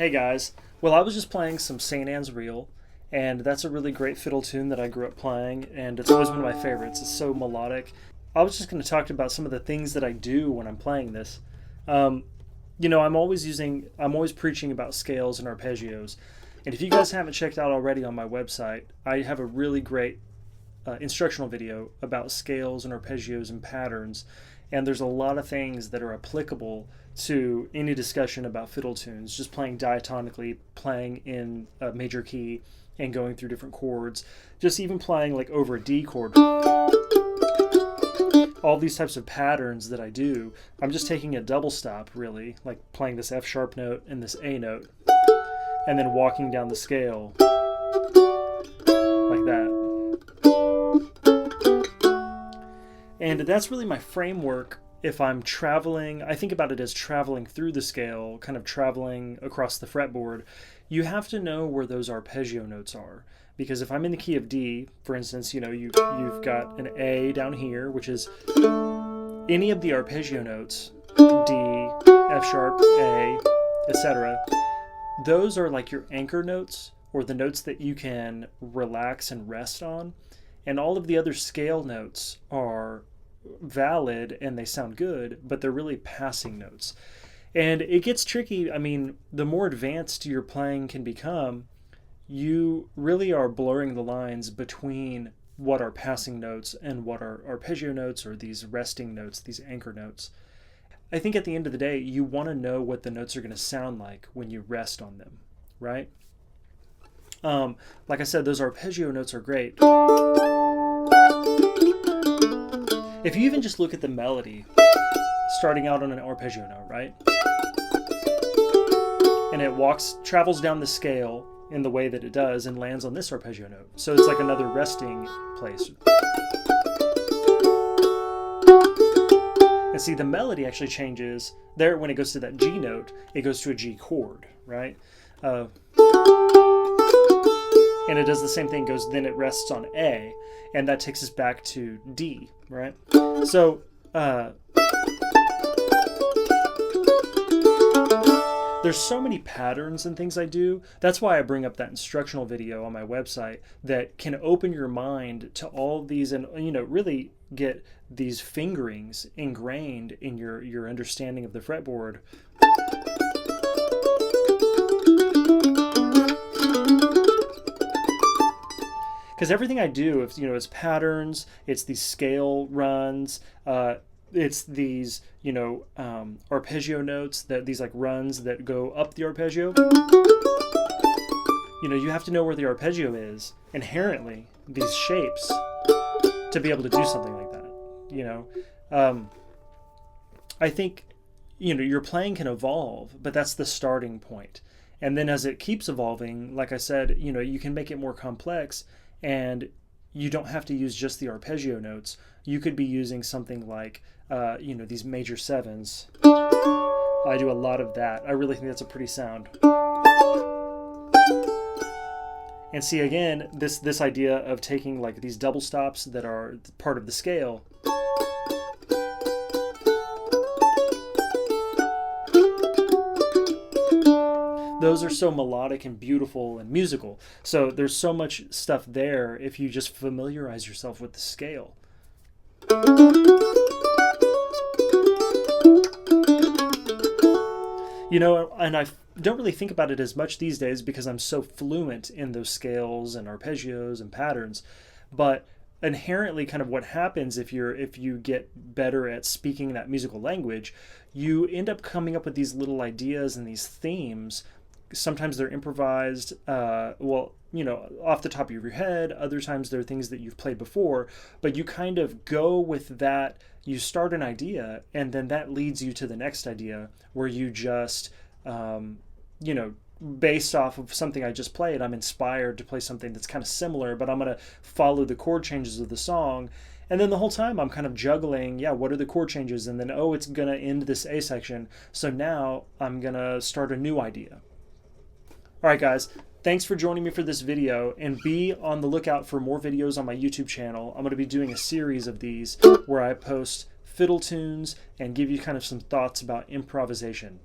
Hey guys, well I was just playing some St. Anne's Reel, and that's a really great fiddle tune that I grew up playing, and it's always one of my favorites. It's so melodic. I was just going to talk about some of the things that I do when I'm playing this. Um, I'm always preaching about scales and arpeggios, and if you guys haven't checked out already on my website, I have a really great instructional video about scales and arpeggios and patterns, and there's a lot of things that are applicable to any discussion about fiddle tunes, just playing diatonically, playing in a major key and going through different chords, just even playing like over a D chord. All these types of patterns that I do, I'm just taking a double stop really, like playing this F sharp note and this A note, and then walking down the scale like that. And that's really my framework. If I'm traveling, I think about it as traveling through the scale, kind of traveling across the fretboard. You have to know where those arpeggio notes are. Because if I'm in the key of D, for instance, you've got an A down here, which is any of the arpeggio notes, D, F sharp, A, etc. Those are like your anchor notes, or the notes that you can relax and rest on. And all of the other scale notes are valid and they sound good, but they're really passing notes. And it gets tricky. I mean, the more advanced your playing can become, you really are blurring the lines between what are passing notes and what are arpeggio notes, or these resting notes, these anchor notes. I think at the end of the day, you want to know what the notes are going to sound like when you rest on them, right? Like I said, those arpeggio notes are great. If you even just look at the melody, starting out on an arpeggio note, right? And it travels down the scale in the way that it does and lands on this arpeggio note. So it's like another resting place. And see, the melody actually changes there when it goes to that G note, it goes to a G chord, right? And it does the same thing, then it rests on A, and that takes us back to D, right? So there's so many patterns and things I do. That's why I bring up that instructional video on my website that can open your mind to all these and really get these fingerings ingrained in your understanding of the fretboard. Because everything I do, it's patterns, it's these scale runs, it's these, arpeggio notes, these like runs that go up the arpeggio. You have to know where the arpeggio is inherently, these shapes, to be able to do something like that. I think, your playing can evolve, but that's the starting point. And then as it keeps evolving, like I said, you can make it more complex. And you don't have to use just the arpeggio notes. You could be using something like, these major sevens. I do a lot of that. I really think that's a pretty sound. And see, again, this idea of taking like these double stops that are part of the scale. Those are so melodic and beautiful and musical. So there's so much stuff there if you just familiarize yourself with the scale. And I don't really think about it as much these days because I'm so fluent in those scales and arpeggios and patterns. But inherently, kind of what happens if you get better at speaking that musical language, you end up coming up with these little ideas and these themes. Sometimes they're improvised, off the top of your head. Other times they're things that you've played before, but you kind of go with that. You start an idea, and then that leads you to the next idea where you just, based off of something I just played, I'm inspired to play something that's kind of similar, but I'm going to follow the chord changes of the song. And then the whole time I'm kind of juggling, what are the chord changes? And then, it's going to end this A section. So now I'm going to start a new idea. All right, guys, thanks for joining me for this video, and be on the lookout for more videos on my YouTube channel. I'm going to be doing a series of these where I post fiddle tunes and give you kind of some thoughts about improvisation.